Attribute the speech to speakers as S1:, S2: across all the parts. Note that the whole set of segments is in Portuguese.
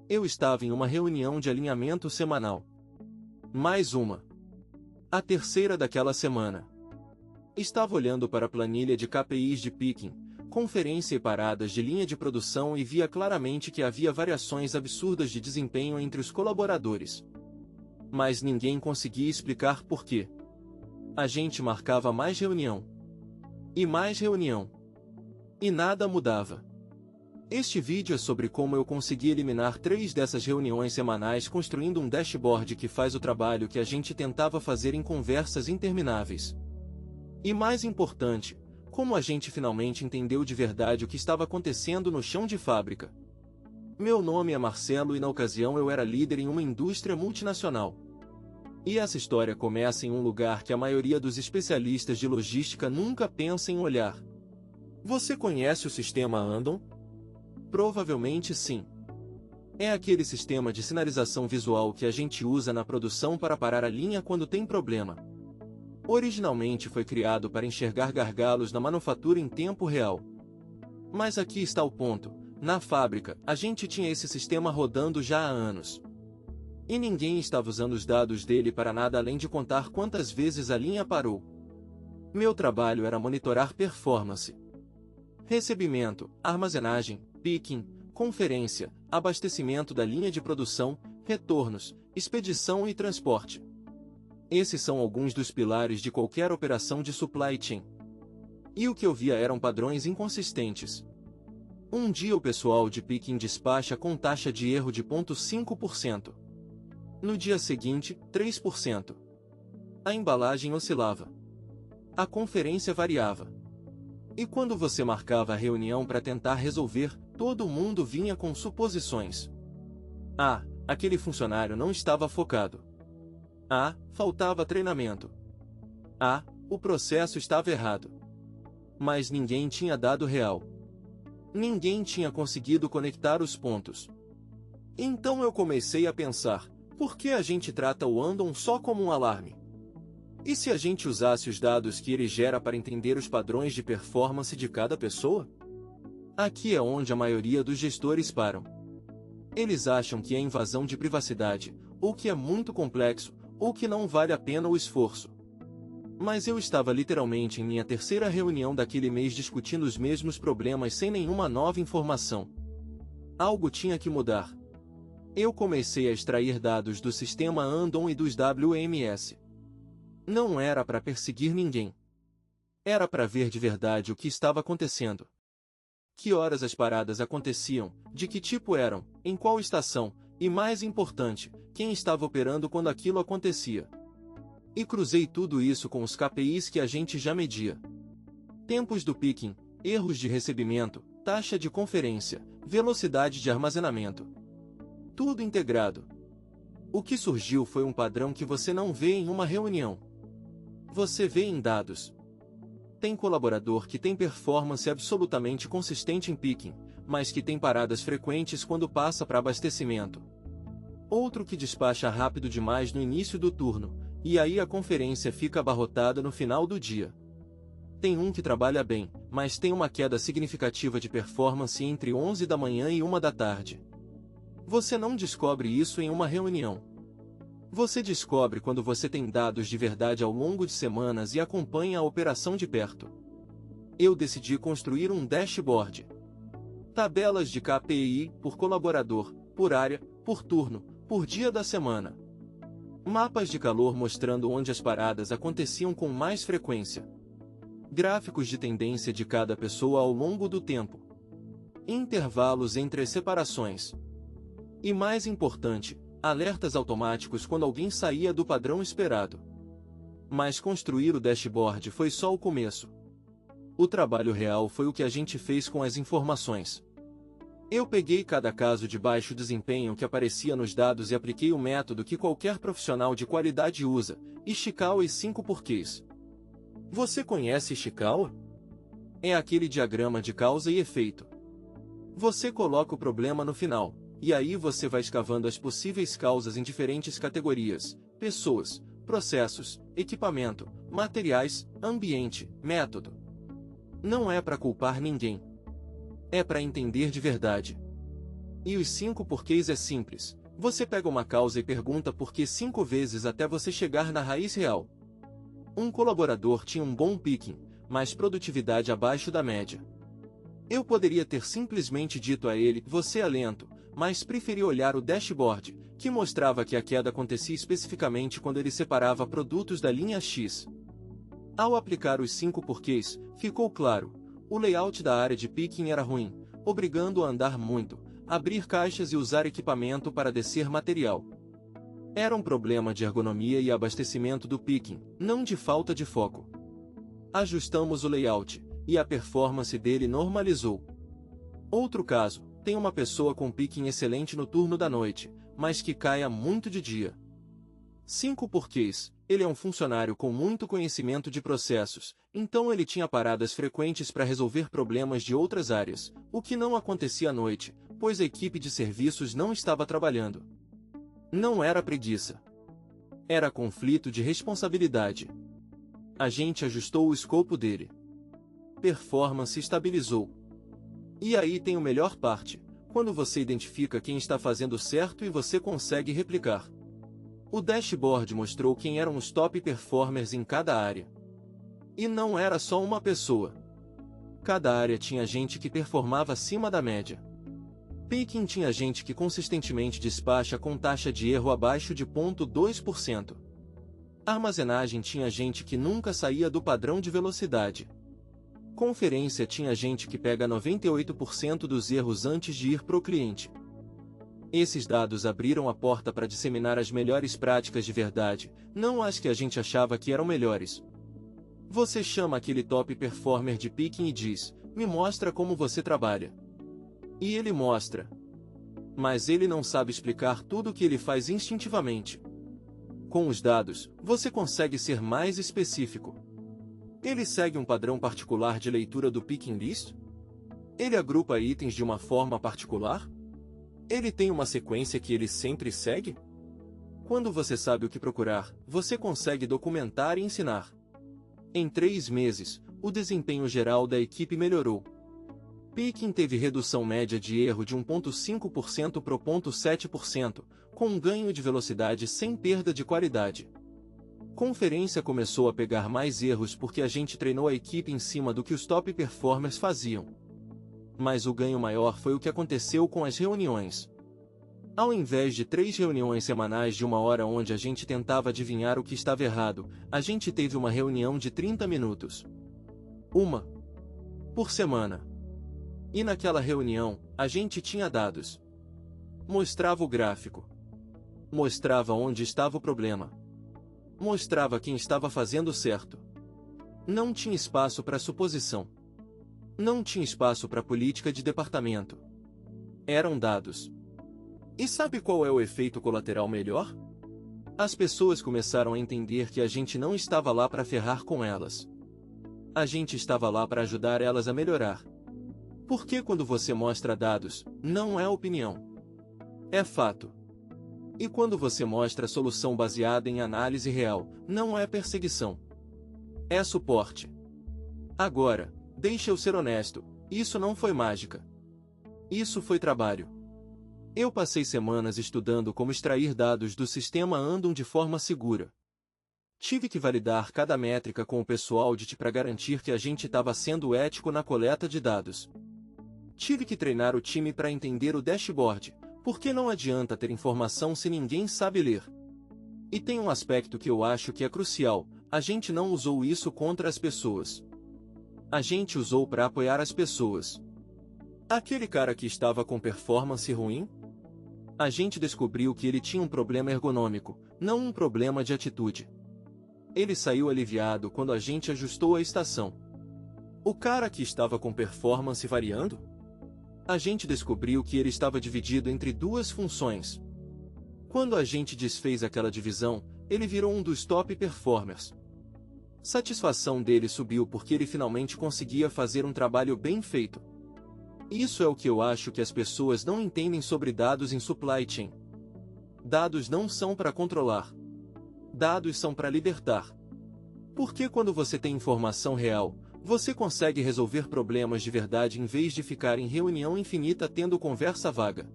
S1: Eu estava em uma reunião de alinhamento semanal. Mais uma. A terceira daquela semana. Estava olhando para a planilha de KPIs de picking, conferência e paradas de linha de produção e via claramente que havia variações absurdas de desempenho entre os colaboradores. Mas ninguém conseguia explicar por quê. A gente marcava mais reunião. E mais reunião. E nada mudava. Este vídeo é sobre como eu consegui eliminar 3 dessas reuniões semanais construindo um dashboard que faz o trabalho que a gente tentava fazer em conversas intermináveis. E mais importante, como a gente finalmente entendeu de verdade o que estava acontecendo no chão de fábrica. Meu nome é Marcelo e na ocasião eu era líder em uma indústria multinacional. E essa história começa em um lugar que a maioria dos especialistas de logística nunca pensa em olhar. Você conhece o sistema Andon? Provavelmente sim. É aquele sistema de sinalização visual que a gente usa na produção para parar a linha quando tem problema. Originalmente foi criado para enxergar gargalos na manufatura em tempo real. Mas aqui está o ponto: na fábrica, a gente tinha esse sistema rodando já há anos. E ninguém estava usando os dados dele para nada além de contar quantas vezes a linha parou. Meu trabalho era monitorar performance, recebimento, armazenagem, picking, conferência, abastecimento da linha de produção, retornos, expedição e transporte. Esses são alguns dos pilares de qualquer operação de supply chain. E o que eu via eram padrões inconsistentes. Um dia o pessoal de picking despacha com taxa de erro de 0,5%. No dia seguinte, 3%. A embalagem oscilava. A conferência variava. E quando você marcava a reunião para tentar resolver, todo mundo vinha com suposições. Ah, aquele funcionário não estava focado. Ah, faltava treinamento. Ah, o processo estava errado. Mas ninguém tinha dado real. Ninguém tinha conseguido conectar os pontos. Então eu comecei a pensar: por que a gente trata o Andon só como um alarme? E se a gente usasse os dados que ele gera para entender os padrões de performance de cada pessoa? Aqui é onde a maioria dos gestores param. Eles acham que é invasão de privacidade, ou que é muito complexo, ou que não vale a pena o esforço. Mas eu estava literalmente em minha terceira reunião daquele mês discutindo os mesmos problemas sem nenhuma nova informação. Algo tinha que mudar. Eu comecei a extrair dados do sistema Andon e dos WMS. Não era para perseguir ninguém. Era para ver de verdade o que estava acontecendo. Que horas as paradas aconteciam, de que tipo eram, em qual estação, e mais importante, quem estava operando quando aquilo acontecia. E cruzei tudo isso com os KPIs que a gente já media. Tempos do picking, erros de recebimento, taxa de conferência, velocidade de armazenamento. Tudo integrado. O que surgiu foi um padrão que você não vê em uma reunião. Você vê em dados. Tem colaborador que tem performance absolutamente consistente em picking, mas que tem paradas frequentes quando passa para abastecimento. Outro que despacha rápido demais no início do turno, e aí a conferência fica abarrotada no final do dia. Tem um que trabalha bem, mas tem uma queda significativa de performance entre 11 da manhã e 1 da tarde. Você não descobre isso em uma reunião. Você descobre quando você tem dados de verdade ao longo de semanas e acompanha a operação de perto. Eu decidi construir um dashboard. Tabelas de KPI por colaborador, por área, por turno, por dia da semana. Mapas de calor mostrando onde as paradas aconteciam com mais frequência. Gráficos de tendência de cada pessoa ao longo do tempo. Intervalos entre as separações. E mais importante, alertas automáticos quando alguém saía do padrão esperado. Mas construir o dashboard foi só o começo. O trabalho real foi o que a gente fez com as informações. Eu peguei cada caso de baixo desempenho que aparecia nos dados e apliquei o método que qualquer profissional de qualidade usa, Ishikawa e 5 porquês. Você conhece Ishikawa? É aquele diagrama de causa e efeito. Você coloca o problema no final. E aí você vai escavando as possíveis causas em diferentes categorias: pessoas, processos, equipamento, materiais, ambiente, método. Não é para culpar ninguém. É para entender de verdade. E os 5 porquês é simples. Você pega uma causa e pergunta por que 5 vezes até você chegar na raiz real. Um colaborador tinha um bom picking, mas produtividade abaixo da média. Eu poderia ter simplesmente dito a ele, você é lento, mas preferi olhar o dashboard, que mostrava que a queda acontecia especificamente quando ele separava produtos da linha X. Ao aplicar os 5 porquês, ficou claro, o layout da área de picking era ruim, obrigando-o a andar muito, abrir caixas e usar equipamento para descer material. Era um problema de ergonomia e abastecimento do picking, não de falta de foco. Ajustamos o layout, e a performance dele normalizou. Outro caso, tem uma pessoa com picking excelente no turno da noite, mas que caia muito de dia. 5 porquês, ele é um funcionário com muito conhecimento de processos, então ele tinha paradas frequentes para resolver problemas de outras áreas, o que não acontecia à noite, pois a equipe de serviços não estava trabalhando. Não era preguiça. Era conflito de responsabilidade. A gente ajustou o escopo dele. Performance estabilizou. E aí tem a melhor parte, quando você identifica quem está fazendo certo e você consegue replicar. O dashboard mostrou quem eram os top performers em cada área. E não era só uma pessoa. Cada área tinha gente que performava acima da média. Picking tinha gente que consistentemente despacha com taxa de erro abaixo de 0,2%. Armazenagem tinha gente que nunca saía do padrão de velocidade. Conferência tinha gente que pega 98% dos erros antes de ir pro cliente. Esses dados abriram a porta para disseminar as melhores práticas de verdade, não as que a gente achava que eram melhores. Você chama aquele top performer de picking e diz, me mostra como você trabalha. E ele mostra. Mas ele não sabe explicar tudo o que ele faz instintivamente. Com os dados, você consegue ser mais específico. Ele segue um padrão particular de leitura do picking list? Ele agrupa itens de uma forma particular? Ele tem uma sequência que ele sempre segue? Quando você sabe o que procurar, você consegue documentar e ensinar. Em 3 meses, o desempenho geral da equipe melhorou. Picking teve redução média de erro de 1,5% para 0,7%, com um ganho de velocidade sem perda de qualidade. Conferência começou a pegar mais erros porque a gente treinou a equipe em cima do que os top performers faziam. Mas o ganho maior foi o que aconteceu com as reuniões. Ao invés de 3 reuniões semanais de 1 hora onde a gente tentava adivinhar o que estava errado, a gente teve uma reunião de 30 minutos. Uma por semana. E naquela reunião, a gente tinha dados. Mostrava o gráfico. Mostrava onde estava o problema. Mostrava quem estava fazendo certo. Não tinha espaço para suposição. Não tinha espaço para política de departamento. Eram dados. E sabe qual é o efeito colateral melhor? As pessoas começaram a entender que a gente não estava lá para ferrar com elas. A gente estava lá para ajudar elas a melhorar. Porque quando você mostra dados, não é opinião. É fato. E quando você mostra solução baseada em análise real, não é perseguição. É suporte. Agora, deixa eu ser honesto, isso não foi mágica. Isso foi trabalho. Eu passei semanas estudando como extrair dados do sistema Andam de forma segura. Tive que validar cada métrica com o pessoal de TI para garantir que a gente estava sendo ético na coleta de dados. Tive que treinar o time para entender o dashboard, porque não adianta ter informação se ninguém sabe ler. E tem um aspecto que eu acho que é crucial, a gente não usou isso contra as pessoas. A gente usou para apoiar as pessoas. Aquele cara que estava com performance ruim? A gente descobriu que ele tinha um problema ergonômico, não um problema de atitude. Ele saiu aliviado quando a gente ajustou a estação. O cara que estava com performance variando? A gente descobriu que ele estava dividido entre 2 funções. Quando a gente desfez aquela divisão, ele virou um dos top performers. Satisfação dele subiu porque ele finalmente conseguia fazer um trabalho bem feito. Isso é o que eu acho que as pessoas não entendem sobre dados em supply chain. Dados não são para controlar. Dados são para libertar. Porque quando você tem informação real, você consegue resolver problemas de verdade em vez de ficar em reunião infinita tendo conversa vaga.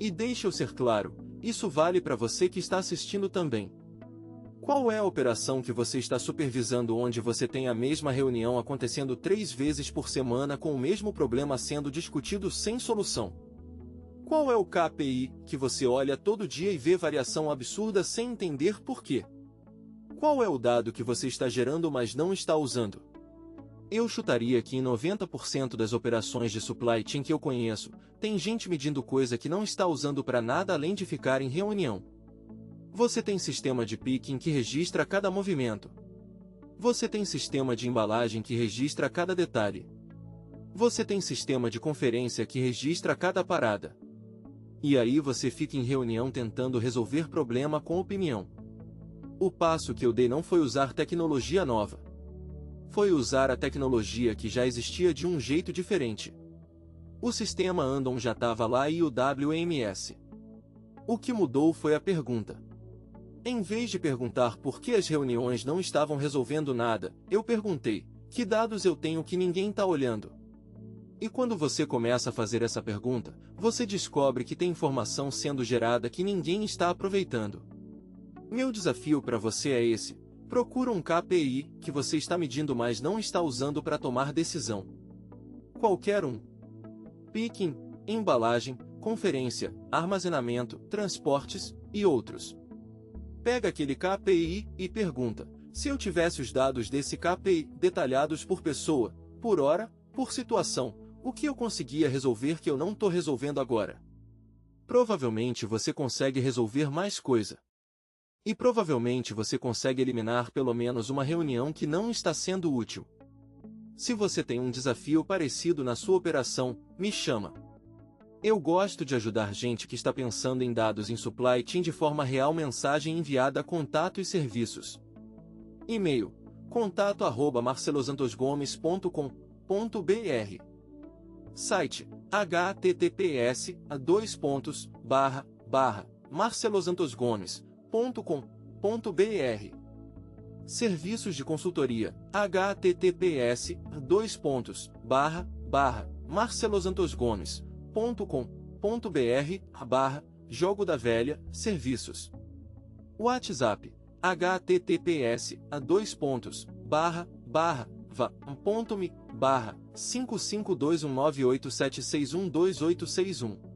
S1: E deixe eu ser claro, isso vale para você que está assistindo também. Qual é a operação que você está supervisando onde você tem a mesma reunião acontecendo 3 vezes por semana com o mesmo problema sendo discutido sem solução? Qual é o KPI que você olha todo dia e vê variação absurda sem entender por quê? Qual é o dado que você está gerando mas não está usando? Eu chutaria que em 90% das operações de supply chain que eu conheço, tem gente medindo coisa que não está usando para nada além de ficar em reunião. Você tem sistema de picking que registra cada movimento. Você tem sistema de embalagem que registra cada detalhe. Você tem sistema de conferência que registra cada parada. E aí você fica em reunião tentando resolver problema com opinião. O passo que eu dei não foi usar tecnologia nova. Foi usar a tecnologia que já existia de um jeito diferente. O sistema Andon já estava lá e o WMS. O que mudou foi a pergunta. Em vez de perguntar por que as reuniões não estavam resolvendo nada, eu perguntei, que dados eu tenho que ninguém está olhando? E quando você começa a fazer essa pergunta, você descobre que tem informação sendo gerada que ninguém está aproveitando. Meu desafio para você é esse: procura um KPI que você está medindo mas não está usando para tomar decisão. Qualquer um. Picking, embalagem, conferência, armazenamento, transportes e outros. Pega aquele KPI e pergunta: se eu tivesse os dados desse KPI detalhados por pessoa, por hora, por situação, o que eu conseguia resolver que eu não estou resolvendo agora? Provavelmente você consegue resolver mais coisa. E provavelmente você consegue eliminar pelo menos uma reunião que não está sendo útil. Se você tem um desafio parecido na sua operação, me chama. Eu gosto de ajudar gente que está pensando em dados em supply chain de forma real. Mensagem enviada a contato e serviços. E-mail: contato@marcelosantosgomes.com.br. Site: https://marcelosantosgomes.com.br. Serviços de consultoria: https://marcelosantosgomes.com.br/Jogo da Velha Serviços. WhatsApp: https://va.me/55219876128861.